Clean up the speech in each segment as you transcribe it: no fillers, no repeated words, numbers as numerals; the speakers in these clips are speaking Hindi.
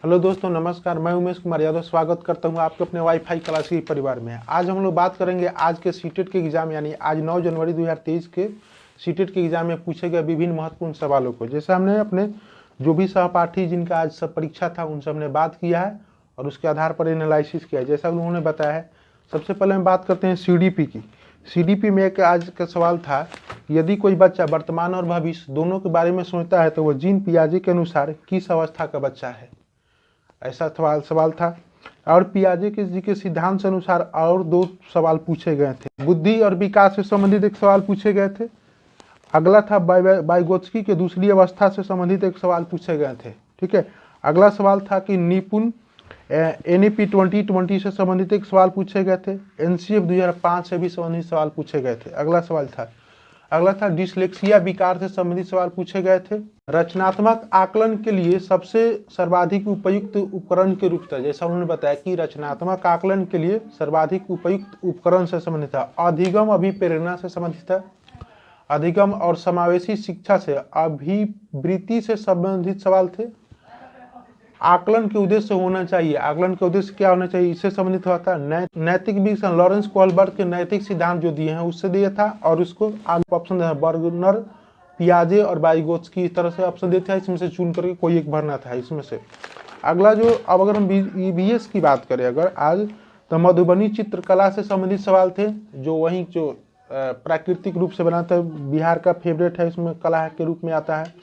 हेलो दोस्तों, नमस्कार। मैं उमेश कुमार यादव स्वागत करता हूं आपके अपने वाईफाई क्लासी परिवार में। आज हम लोग बात करेंगे आज के सीटेट के एग्जाम यानी आज 9 जनवरी 2023 के सीटेट के एग्जाम में पूछे गए विभिन्न महत्वपूर्ण सवालों को। जैसे हमने अपने जो भी सहपाठी जिनका आज सब परीक्षा था उनसे हमने बात किया है और उसके आधार पर एनालिसिस किया है जैसा उन्होंने बताया है। सबसे पहले हम बात करते हैं CDP की। CDP में एक आज का सवाल था, यदि कोई बच्चा वर्तमान और भविष्य दोनों के बारे में सोचता है तो वह जीन पियाजे के अनुसार किस अवस्था का बच्चा है, ऐसा सवाल था। और पियाजे के जी के सिद्धांत से अनुसार और दो सवाल पूछे गए थे। बुद्धि और विकास से संबंधित एक सवाल पूछे गए थे। अगला था वाइगोत्स्की के दूसरी अवस्था से संबंधित एक सवाल पूछे गए थे। ठीक है। अगला सवाल था कि निपुण NEP 2020 से संबंधित एक सवाल पूछे गए थे। NCF 2005 से भी संबंधित सवाल पूछे गए थे। अगला था डिसलेक्सिया विकार से संबंधित सवाल पूछे गए थे। रचनात्मक आकलन के लिए सबसे सर्वाधिक उपयुक्त उपकरण के रूप में, जैसा उन्होंने बताया कि रचनात्मक आकलन के लिए सर्वाधिक उपयुक्त उपकरण से संबंधित था। अधिगम अभिप्रेरणा से संबंधित था। अधिगम और समावेशी शिक्षा से अभिवृत्ति से संबंधित सवाल थे। आकलन के उद्देश्य होना चाहिए, आकलन के उद्देश्य क्या होना चाहिए, इससे संबंधित हुआ था। नैतिक विकसन लॉरेंस कोहलबर्ग के नैतिक सिद्धांत जो दिए हैं उससे दिया था और उसको आगे ऑप्शन है बर्गनर, पियाजे और वाइगोत्स्की, इस तरह से ऑप्शन देते हैं। इसमें से चुन करके कोई एक भरना था इसमें से। अगला जो, अब अगर हम EVS की बात करें अगर आज, तो मधुबनी चित्रकला से संबंधित सवाल थे, जो वही जो प्राकृतिक रूप से बनाता है, बिहार का फेवरेट है, इसमें कला के रूप में आता है।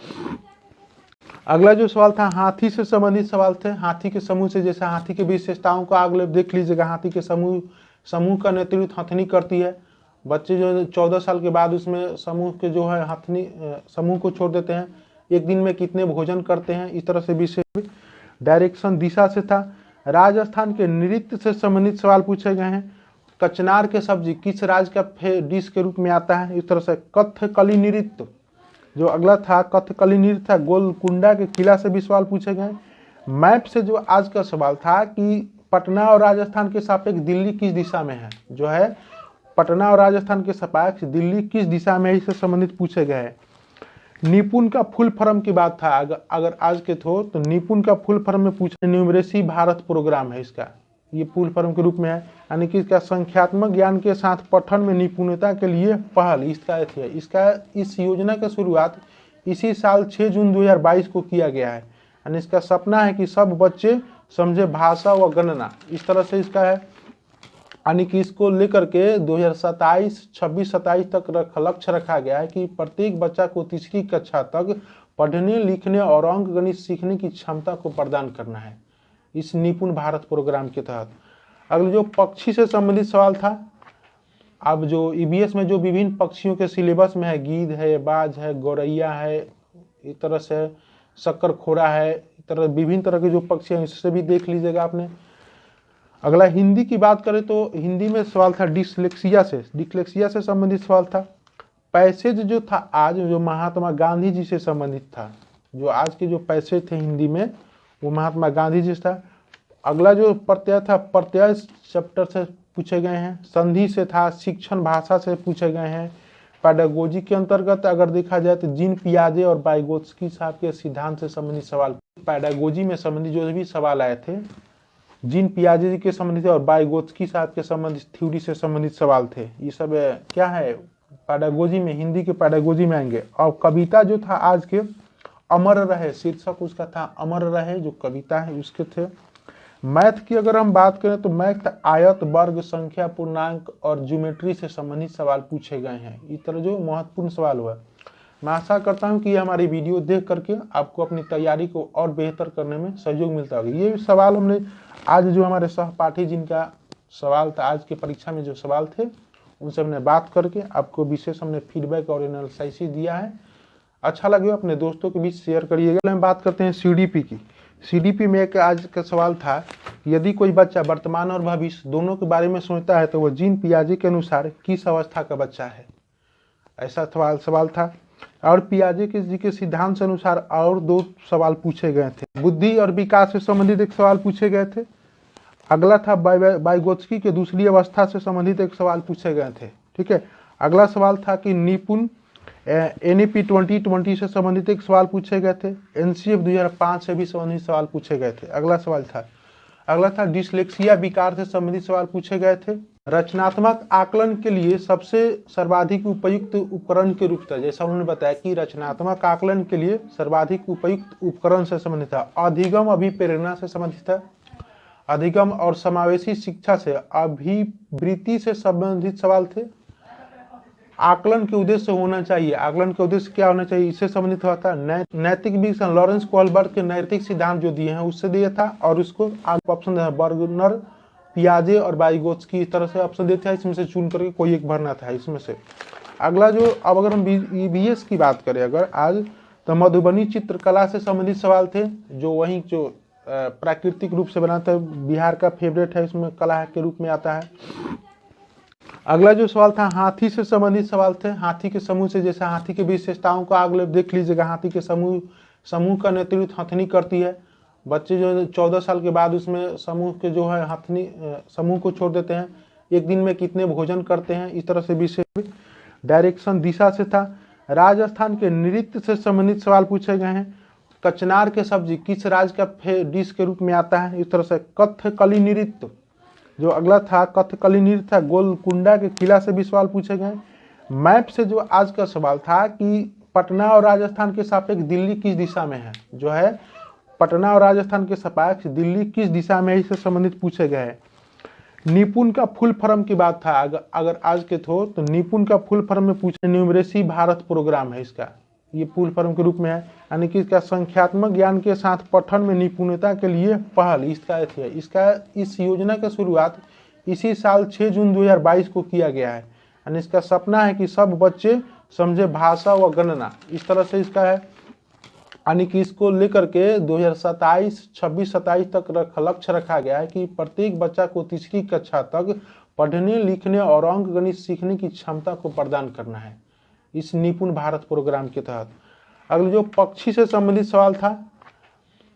अगला जो सवाल था हाथी से संबंधित सवाल थे। हाथी के समूह से, जैसे हाथी की विशेषताओं को अगले देख लीजिएगा। हाथी के समूह का नेतृत्व हथनी करती है। बच्चे जो 14 साल के बाद उसमें समूह के जो है हथनी समूह को छोड़ देते हैं। एक दिन में कितने भोजन करते हैं, इस तरह से विषय। डायरेक्शन दिशा से था। राजस्थान के नृत्य से संबंधित सवाल पूछे गए हैं। कचनार के सब्जी किस राज्य का डिश के रूप में आता है, इस तरह से। कथकली नृत्य जो अगला था, कथकली नृत्य था। गोलकुंडा के किला से भी सवाल पूछे गए। मैप से जो आज का सवाल था कि पटना और राजस्थान के सापेक्ष दिल्ली किस दिशा में है, जो है पटना और राजस्थान के सापेक्ष दिल्ली किस दिशा में है, इससे संबंधित पूछे गए हैं। निपुण का फुल फॉर्म की बात था अगर आज के तो निपुण का फुल फॉर्म में पूछा, न्यूमरेसी भारत प्रोग्राम है इसका, ये फुल फॉर्म के रूप में है। यानी कि इसका संख्यात्मक ज्ञान के साथ पठन में निपुणता के लिए पहल इसका इस योजना की शुरुआत इसी साल 6 जून 2022 को किया गया है। यानी इसका सपना है कि सब बच्चे समझे भाषा व गणना, इस तरह से इसका है। यानी कि इसको लेकर के 2026-27 तक लक्ष्य रखा गया है कि प्रत्येक बच्चा को तीसरी कक्षा तक पढ़ने लिखने और अंक गणित सीखने की क्षमता को प्रदान करना है इस निपुण भारत प्रोग्राम के तहत। अगले जो पक्षी से संबंधित सवाल था, अब जो EVS में जो विभिन्न पक्षियों के सिलेबस में है, गीद है, बाज है, गौरैया है, इस तरह से शक्करखोरा है, इस तरह विभिन्न तरह के जो पक्षी हैं, इससे भी देख लीजिएगा आपने। अगला हिंदी की बात करें तो हिंदी में सवाल था डिसलेक्सिया से संबंधित सवाल था। पैसेज जो था आज जो महात्मा गांधी जी से संबंधित था, जो आज के जो पैसेज थे हिंदी में वो महात्मा गांधी जी था। अगला जो प्रत्यय था, प्रत्यय चैप्टर से पूछे गए हैं। संधि से था, शिक्षण भाषा से पूछे गए हैं। पैडागोजी के अंतर्गत अगर देखा जाए तो जीन पियाजे और वाइगोत्स्की साहब के सिद्धांत से संबंधित सवाल, पैडागोजी में संबंधित जो भी सवाल आए थे जीन पियाजे जी के संबंधित और वाइगोत्स्की साहब के संबंधित थ्योरी से संबंधित सवाल थे। ये सब क्या है, पैडागोजी में, हिंदी के पैडागोजी में आएंगे। और कविता जो था आज के, अमर रहे शीर्षक उसका था, अमर रहे जो कविता है उसके थे। मैथ की अगर हम बात करें तो मैथ आयत, वर्ग, संख्या, पूर्णांक और ज्योमेट्री से संबंधित सवाल पूछे गए हैं। इस तरह जो महत्वपूर्ण सवाल हुआ। मैं आशा करता हूं कि ये हमारी वीडियो देख करके आपको अपनी तैयारी को और बेहतर करने में सहयोग मिलता होगा। ये सवाल हमने आज जो हमारे सहपाठी जिनका सवाल था आज की परीक्षा में जो सवाल थे उनसे हमने बात करके आपको विशेष हमने फीडबैक और एनालिसिस दिया है। अच्छा लगे अपने दोस्तों के बीच शेयर करिएगा। हम बात करते हैं CDP की। CDP में एक आज का सवाल था, यदि कोई बच्चा वर्तमान और भविष्य दोनों के बारे में सोचता है तो वह जीन पियाजे के अनुसार किस अवस्था का बच्चा है, ऐसा सवाल था। और पियाजे के जी के सिद्धांत से अनुसार और दो सवाल पूछे गए थे। बुद्धि और विकास से संबंधित एक सवाल पूछे गए थे। अगला था वाइगोत्स्की के दूसरी अवस्था से संबंधित एक सवाल पूछे गए थे। ठीक है। अगला सवाल था कि निपुण NEP 2020 से संबंधित एक सवाल पूछे गए थे। NCF 2005 से भी संबंधित सवाल पूछे गए थे। अगला था डिसलेक्सिया विकार से संबंधित सवाल पूछे गए थे। रचनात्मक आकलन के लिए सबसे सर्वाधिक उपयुक्त उपकरण के रूप था, जैसा उन्होंने बताया कि रचनात्मक आकलन के लिए सर्वाधिक उपयुक्त उपकरण से संबंधित था। अधिगम अभिप्रेरणा से संबंधित था। अधिगम और समावेशी शिक्षा से अभिवृत्ति से संबंधित सवाल थे। आकलन के उद्देश्य होना चाहिए, आकलन के उद्देश्य क्या होना चाहिए, इससे संबंधित हुआ था। नैतिक विकसन लॉरेंस कोहलबर्ग के नैतिक सिद्धांत जो दिए हैं उससे दिया था, और उसको आगे ऑप्शन है बर्गनर, पियाजे और वाइगोत्स्की, इस तरह से ऑप्शन देते हैं, इसमें से चुन करके कोई एक भरना था इसमें से। अगला जो, अब अगर हम EVS की बात करें अगर आज, तो मधुबनी चित्रकला से संबंधित सवाल थे, जो वही जो प्राकृतिक रूप से बनाते हैं, बिहार का फेवरेट है, इसमें कला के रूप में आता है। अगला जो सवाल था हाथी से संबंधित सवाल थे। हाथी के समूह से, जैसे हाथी की विशेषताओं को अगले देख लीजिएगा। हाथी के समूह का नेतृत्व हथनी करती है। बच्चे जो 14 साल के बाद उसमें समूह के जो है हथनी समूह को छोड़ देते हैं। एक दिन में कितने भोजन करते हैं, इस तरह से विषय। डायरेक्शन दिशा से था। राजस्थान के नृत्य से संबंधित सवाल पूछे गए हैं। कचनार के सब्जी किस राज्य का डिश के रूप में आता है, इस तरह से। कथकली नृत्य जो अगला था, कथकली नृत्य था। गोलकुंडा के किला से भी सवाल पूछे गए। मैप से जो आज का सवाल था कि पटना और राजस्थान के सापेक्ष दिल्ली किस दिशा में है, जो है पटना और राजस्थान के सापेक्ष दिल्ली किस दिशा में है, इससे संबंधित पूछे गए हैं। निपुण का फुल फॉर्म की बात था, अगर आज के तो निपुण का फुल फॉर्म में पूछे, न्यूमरेसी भारत प्रोग्राम है इसका, ये फुल फॉर्म के रूप में है, यानी कि इसका संख्यात्मक ज्ञान के साथ पठन में निपुणता के लिए पहल इसका इस योजना की शुरुआत इसी साल 6 जून 2022 को किया गया है। यानी इसका सपना है कि सब बच्चे समझे भाषा व गणना, इस तरह से इसका है। यानी कि इसको लेकर के 2026-27 तक लक्ष्य रखा गया है कि प्रत्येक बच्चा को तीसरी कक्षा तक पढ़ने लिखने और अंक गणित सीखने की क्षमता को प्रदान करना है इस निपुण भारत प्रोग्राम के तहत। अगले जो पक्षी से संबंधित सवाल था,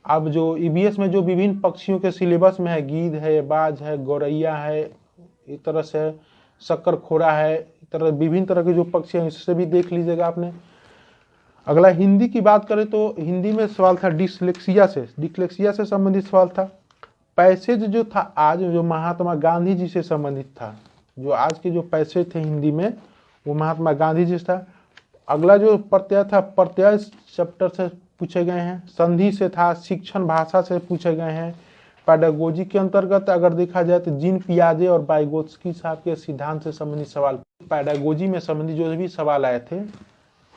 अब जो EVS में जो विभिन्न पक्षियों के सिलेबस में है, गीद है, बाज है, गौरैया है, इस तरह से शक्कर खोरा है, इस तरह विभिन्न तरह के जो पक्षी हैं, इससे भी देख लीजिएगा आपने। अगला हिंदी की बात करें तो हिंदी में सवाल था डिसलेक्सिया से संबंधित सवाल था। पैसेज जो था आज जो महात्मा गांधी जी से संबंधित था, जो आज के जो पैसेज थे हिंदी में वो महात्मा गांधी जी था। अगला जो प्रत्यय था, प्रत्यय चैप्टर से पूछे गए हैं। संधि से था, शिक्षण भाषा से पूछे गए हैं। पैडागोजी के अंतर्गत अगर देखा जाए तो जीन पियाजे और वाइगोत्स्की साहब के सिद्धांत से संबंधित सवाल, पैडागोजी में संबंधित जो भी सवाल आए थे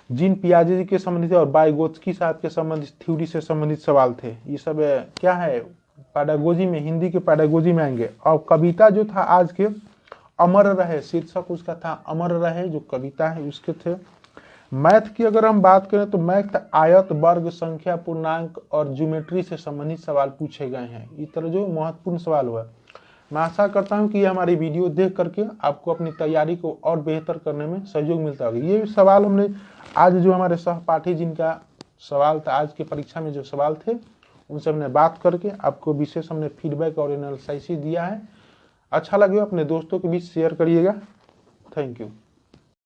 जीन पियाजे जी के संबंधित और वाइगोत्स्की साहब के संबंधित थ्योरी से संबंधित सवाल थे। ये सब क्या है, पैडागोजी में, हिंदी के पैडागोजी में आएंगे। और कविता जो था आज के, अमर रहे शीर्षक उसका था, अमर रहे जो कविता है उसके थे। मैथ की अगर हम बात करें तो मैथ आयत, वर्ग, संख्या, पूर्णांक और ज्योमेट्री से संबंधित सवाल पूछे गए हैं। इस तरह जो महत्वपूर्ण सवाल हुआ। मैं आशा करता हूं कि ये हमारी वीडियो देख करके आपको अपनी तैयारी को और बेहतर करने में सहयोग मिलता होगा। ये सवाल हमने आज जो हमारे सहपाठी जिनका सवाल था आज की परीक्षा में जो सवाल थे उनसे हमने बात करके आपको विशेष हमने फीडबैक और एनालिसिस दिया है। अच्छा लगे अपने दोस्तों के बीच शेयर करिएगा। Thank you.